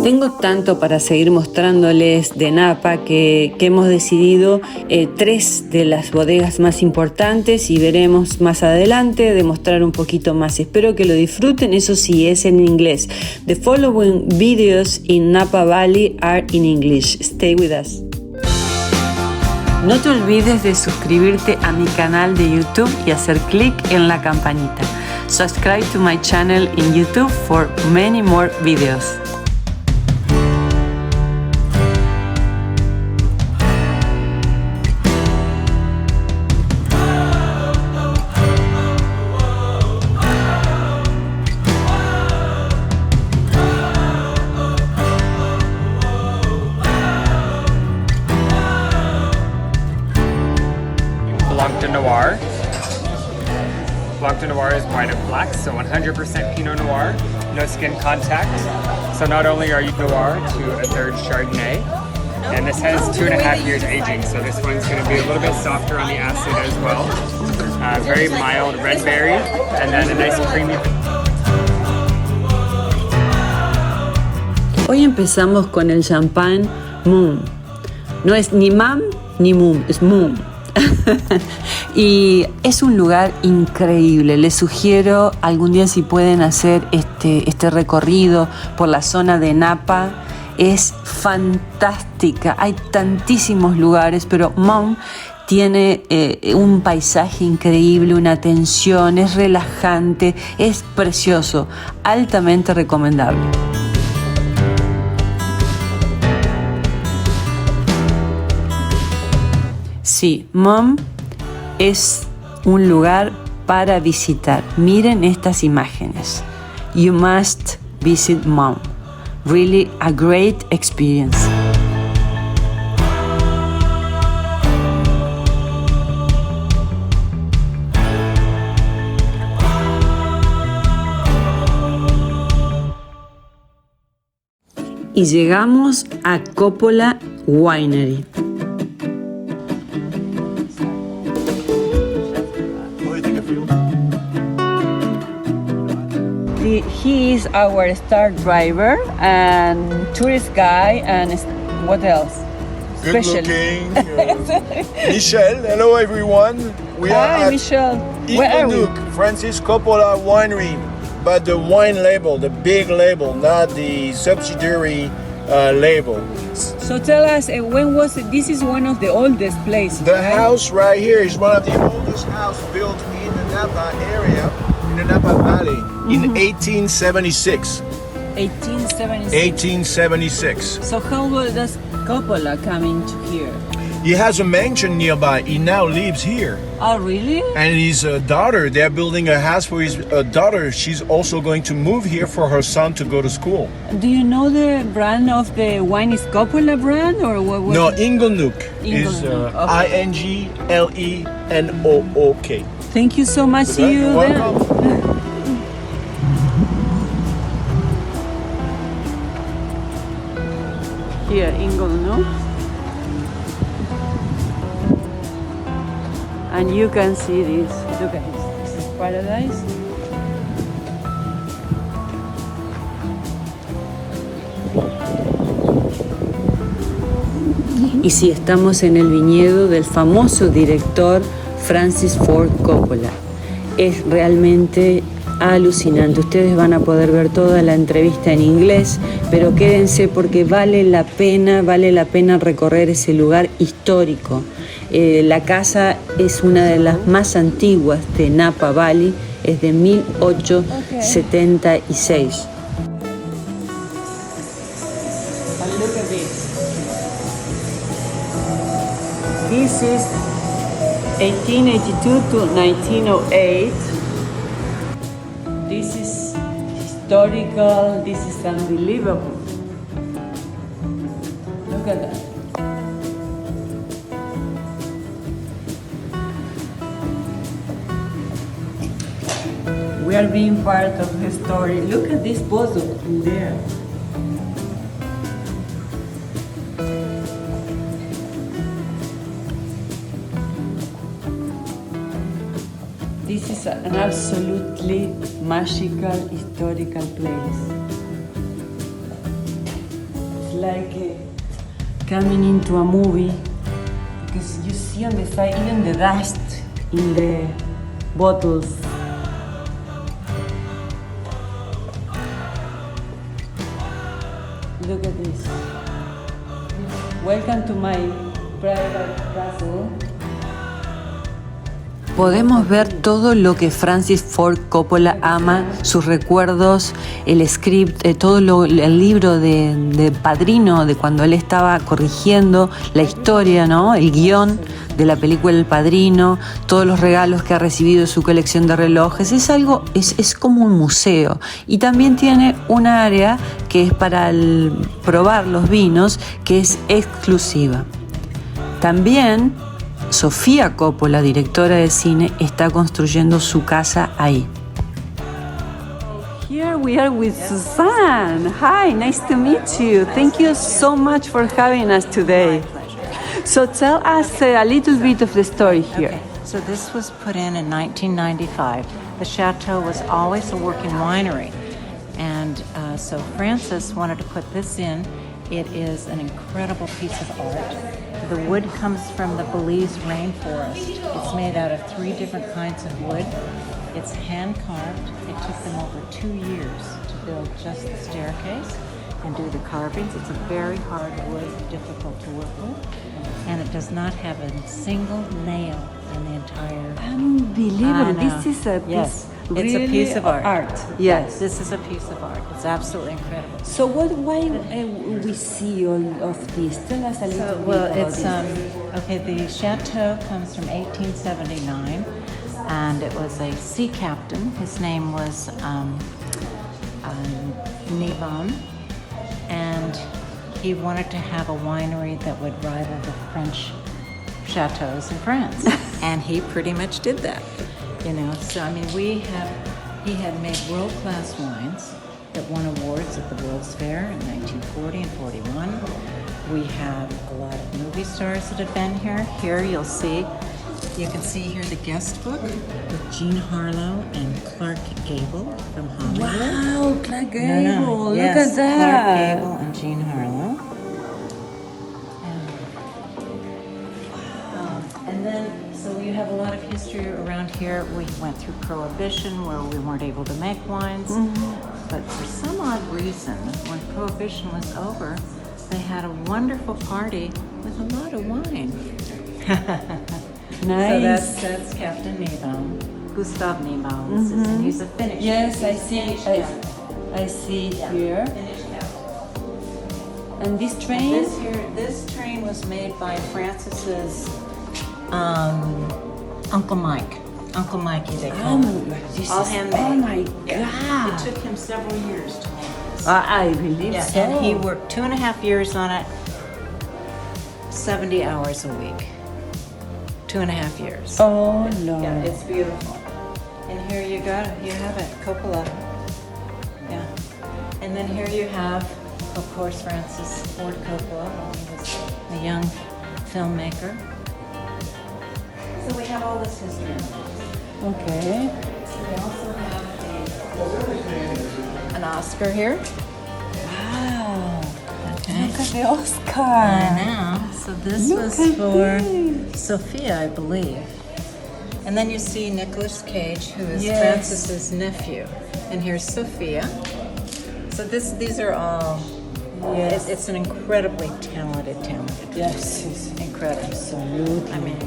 Tengo tanto para seguir mostrándoles de Napa que hemos decidido 3 de las bodegas más importantes y veremos más adelante de mostrar un poquito más. Espero que lo disfruten, eso sí, es en inglés. The following videos in Napa Valley are in English. Stay with us. No te olvides de suscribirte a mi canal de YouTube y hacer clic en la campanita. Subscribe to my channel in YouTube for many more videos. Blanc de Noir is white and black, so 100% Pinot Noir, no skin contact. So not only are you Noir to a third Chardonnay, and this has 2.5 years aging, so this one's going to be a little bit softer on the acid as well. Very mild red berry, and then a nice creamy. Hoy empezamos con el champán Mumm. No es ni Mam ni Mumm, es Mumm. Y es un lugar increíble. Les sugiero algún día si pueden hacer este recorrido por la zona de Napa. Es fantástica, hay tantísimos lugares, pero Mumm tiene un paisaje increíble, una atención, es relajante, es precioso, altamente recomendable. Sí, Mumm es un lugar para visitar. Miren estas imágenes. You must visit Mumm. Really a great experience. Y llegamos a Coppola Winery. He is our star driver and tourist guy, and what else? Good looking. Michel, hello everyone. We are at Michel. Where are we? Francis Coppola Winery, but the wine label, the big label, not the subsidiary label. So tell us, when was it? This is one of the oldest places. The right? house right here is one of the oldest houses built in the Napa area, in the Napa Valley, in 1876. 1876. So how does Coppola come into here? He has a mansion nearby. He now lives here. Oh, really? And his daughter, they're building a house for his daughter. She's also going to move here for her son to go to school. Do you know the brand of the wine is Coppola brand or what? No, Inglenook is Okay. Inglenook. Thank you so much. See you You're then. welcome. Here, Inglenook. And you can see this. Look at this. This is paradise. Y sí, estamos en el viñedo del famoso director Francis Ford Coppola. Es realmente alucinante. Ustedes van a poder ver toda la entrevista en inglés, pero quédense porque vale la pena recorrer ese lugar histórico. La casa es una de las más antiguas de Napa Valley, es de 1876. And look at this. This is 1882 to 1908. This is historical, this is unbelievable. Look at that. We are being part of the story. Look at this bottle in there. This is an absolutely magical historical place. like coming into a movie because you see on the side even the dust in the bottles. Look at this. Welcome to my private castle. Podemos ver todo lo que Francis Ford Coppola ama, sus recuerdos, el script, el libro de Padrino, de cuando él estaba corrigiendo la historia, ¿no? El guión de la película El Padrino, todos los regalos que ha recibido de su colección de relojes. Es como un museo. Y también tiene un área que es para probar los vinos, que es exclusiva. También Sofía Coppola, directora de cine, está construyendo su casa ahí. Here we are with Suzanne. Hi, nice to meet you. Thank you so much for having us today. So tell us a little bit of the story here. Okay. So this was put in 1995. The chateau was always a working winery. And so Francis wanted to put this in. It is an incredible piece of art. The wood comes from the Belize rainforest. It's made out of 3 different kinds of wood. It's hand carved. It took them over 2 years to build just the staircase and do the carvings. It's a very hard wood, difficult to work with. And it does not have a single nail in the entire... Unbelievable. This is a piece. Yes. Really, it's a piece of art. Yes. This is a piece of art. It's absolutely incredible. So why we see all of this? Tell us a little bit about it's this. Okay, the chateau comes from 1879, and it was a sea captain. His name was Neva, and he wanted to have a winery that would rival the French chateaus in France, and he pretty much did that. You know, so I mean, he had made world-class wines that won awards at the World's Fair in 1940 and 41. We have a lot of movie stars that have been here. Here you can see here the guest book with Jean Harlow and Clark Gable from Hollywood. Wow, Clark Gable, Yes, look at that. Clark Gable and Jean Harlow. And then, so you have a lot of history around here. We went through Prohibition where we weren't able to make wines. Mm-hmm. But for some odd reason, when Prohibition was over, they had a wonderful party with a lot of wine. Nice. So that's Captain Niebaum, Gustav Niebaum. And he's a Finnish. Yes, I see. I see here. Finnish captain. And this train? This train was made by Francis's Uncle Mike. Uncle Mikey, they call him. All handmade. Oh my God! It took him several years to make this. I believe so. And he worked 2.5 years on it, 70 hours a week. 2.5 years. Oh no! Yeah, it's beautiful. And here you have it, Coppola. Yeah. And then here you have, of course, Francis Ford Coppola. He was a young filmmaker. So we have all this history. Okay. We also have an Oscar here. Wow! Okay. Look at the Oscar. I know. So this Look was at for this. Sophia, I believe. And then you see Nicolas Cage, who is Yes. Francis's nephew. And here's Sophia. So these are all. Yes. It's an incredibly talented. Yes, it's Incredible. absolutely. I mean.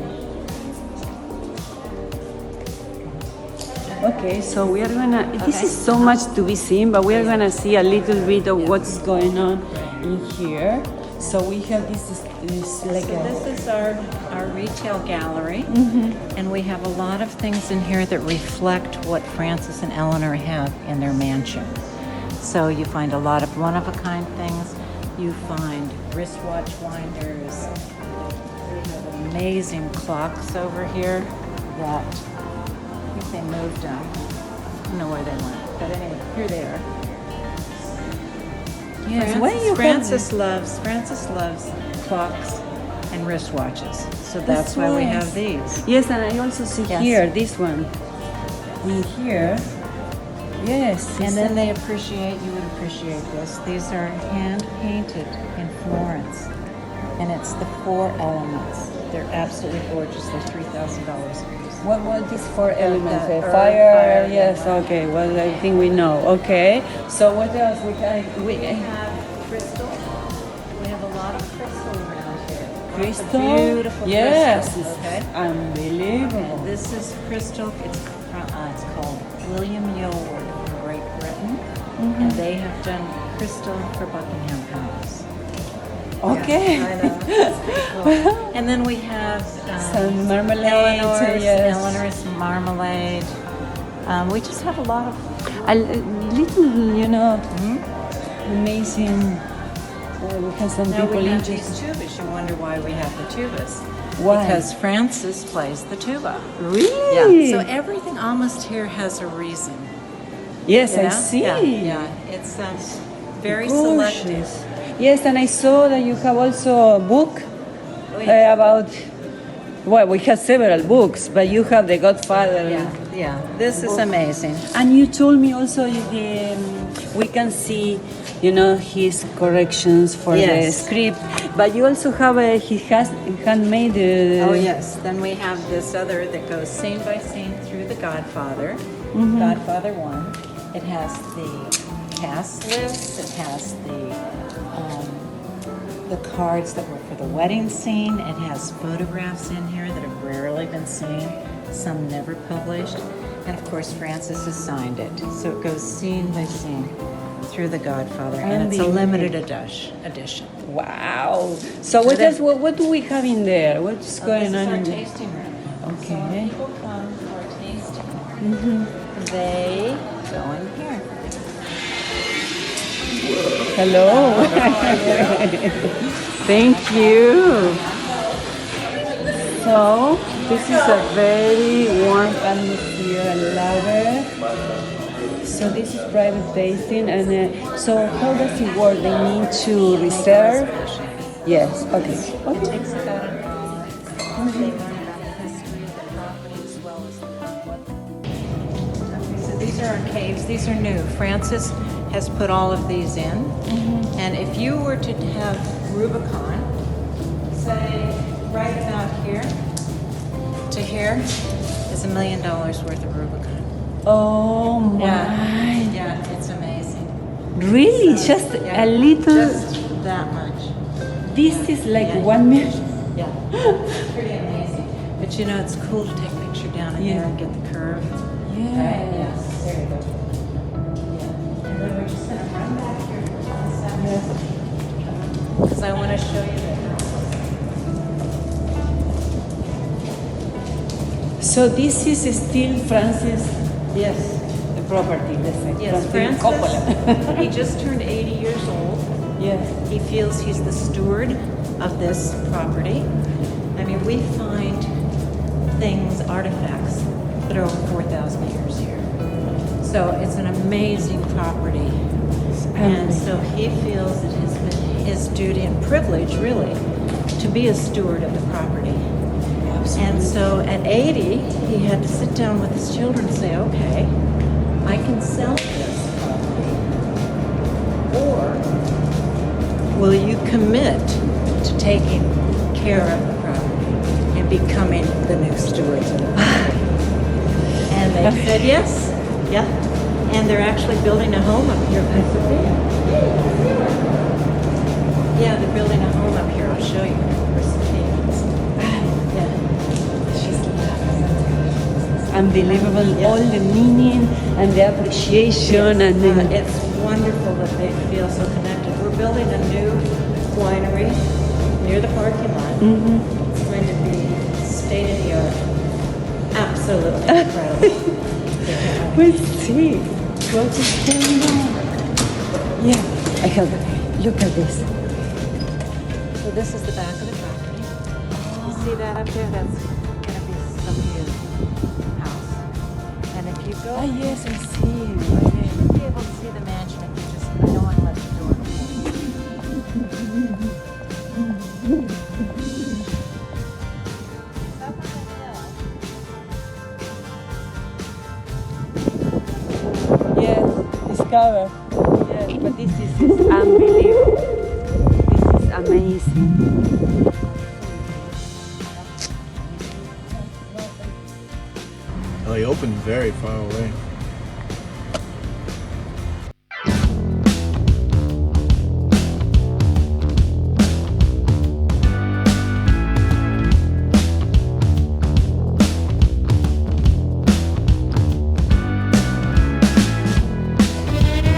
Okay, so we are gonna. This is so much to be seen, but we are gonna see a little bit of what's going on in here. So we have this like So this is our retail gallery, and we have a lot of things in here that reflect what Francis and Eleanor have in their mansion. So you find a lot of one-of-a-kind things. You find wristwatch winders. We have amazing clocks over here that I think they moved them. I don't know where they went, but anyway, here they are. Yes, Francis loves clocks and wristwatches, so that's why we have these. Yes, and I also see Yes. here this one. In here, Yes. And then they appreciate, you would appreciate this. These are hand painted in Florence. And it's the 4 elements. They're absolutely gorgeous. They're $3,000 a piece. What was these 4 elements? the earth, Fire, fire, yes, water. okay. Well, I think we know. Okay. So what else we We have crystal. We have a lot of crystal around here. Lots of crystal? beautiful Yes. crystals. Okay. Unbelievable. This is crystal. It's called William Yolward from Great Britain, and they have done crystal for Buckingham Palace. Okay. Yeah, I know. That's pretty cool. And then we have Some marmalade. Yes. Eleanor's marmalade. We just have a lot of. A little, amazing. We have some Now people we have interested. these tubas. You wonder why we have the tubas. Why? Because Francis plays the tuba. Really? Yeah. So everything almost here has a reason. Yes, You I know? see. Yeah. It's very selective. Gorgeous. Yes, and I saw that you have also a book about. Well, we have several books, but you have The Godfather. Yeah. This is amazing. And you told me also we can see, his corrections for the Yes. script. But you also have he has handmade. Oh yes. Then we have this other that goes scene by scene through The Godfather. Godfather 1. It has the cast list. It has the cards that were for the wedding scene. It has photographs in here that have rarely been seen. Some never published. And of course, Francis has signed it. So it goes scene by scene through The Godfather. And it's a limited edition. Wow. So what else? What do we have in there? What's going This is on our in there? tasting room. So Okay. when people come to our tasting room, they go in here. Hello. Thank you. So this is a very warm atmosphere. I love it. So this is private tasting, and so how does it work? They need to reserve. Yes. Okay. It takes about an hour. They learn about the history of the property as well as Okay, so these are our caves. These are new. Francis has put all of these in. And if you were to have Rubicon, say right about here to here, is $1 million worth of Rubicon. Oh my. Yeah, it's amazing. Really? So, Just yeah, a little. Just that much. This is like Yeah. 1 million. Yeah, it's pretty amazing. But it's cool to take a picture down in there and get the curve. Yeah. Right? Yes. There you go. Yeah. And then we're just gonna run back here for 1 second. Because I want to show you that. So this is still Francis. Yes. The property, let's say. Yes, Francis Coppola. Francis. He just turned 80 years old. Yes. He feels he's the steward of this property. I mean, we find things, artifacts, that are over 4,000 years here. So it's an amazing property. And so he feels it has been his duty and privilege, really, to be a steward of the property. And so at 80, he had to sit down with his children and say, okay, I can sell this property, or will you commit to taking care of the property and becoming the new stewards of the property? And they said yes, yeah. And they're actually building a home up here. Yeah, they're building a home up here. I'll show you. Unbelievable, all the meaning and the appreciation and the, It's wonderful that they feel so connected. We're building a new winery near the parking lot. It's going to be state of the art. Absolutely incredible. let's see what is going on. Yeah, I have it. Look at this. So this is the back of the property. You see that up there? That's going to be Sophia's house. And if you go, Ah, yes, I see. you'll be able to see the mansion if you just, I don't want to let the door Yeah, love it. Yes, but this is unbelievable. This is amazing. Oh, they open very far away.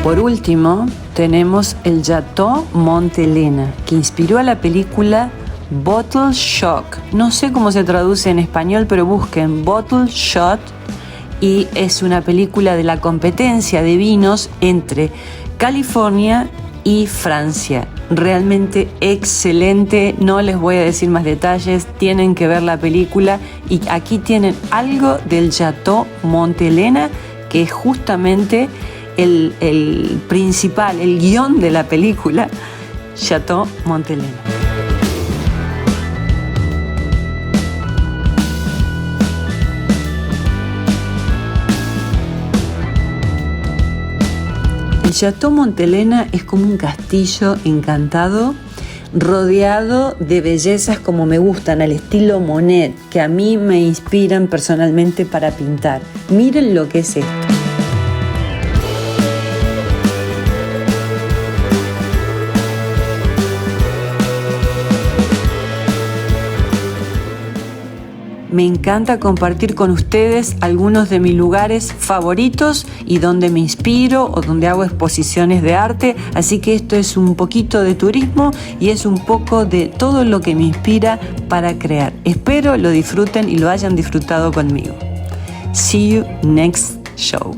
Por último, tenemos el Chateau Montelena, que inspiró a la película Bottle Shock. No sé cómo se traduce en español, pero busquen Bottle Shot y es una película de la competencia de vinos entre California y Francia. Realmente excelente, no les voy a decir más detalles, tienen que ver la película y aquí tienen algo del Chateau Montelena, que es justamente el principal, el guión de la película, Chateau Montelena. El Chateau Montelena es como un castillo encantado, rodeado de bellezas como me gustan, al estilo Monet, que a mí me inspiran personalmente para pintar. Miren lo que es esto. Me encanta compartir con ustedes algunos de mis lugares favoritos y donde me inspiro o donde hago exposiciones de arte, así que esto es un poquito de turismo y es un poco de todo lo que me inspira para crear. Espero lo disfruten y lo hayan disfrutado conmigo. See you next show.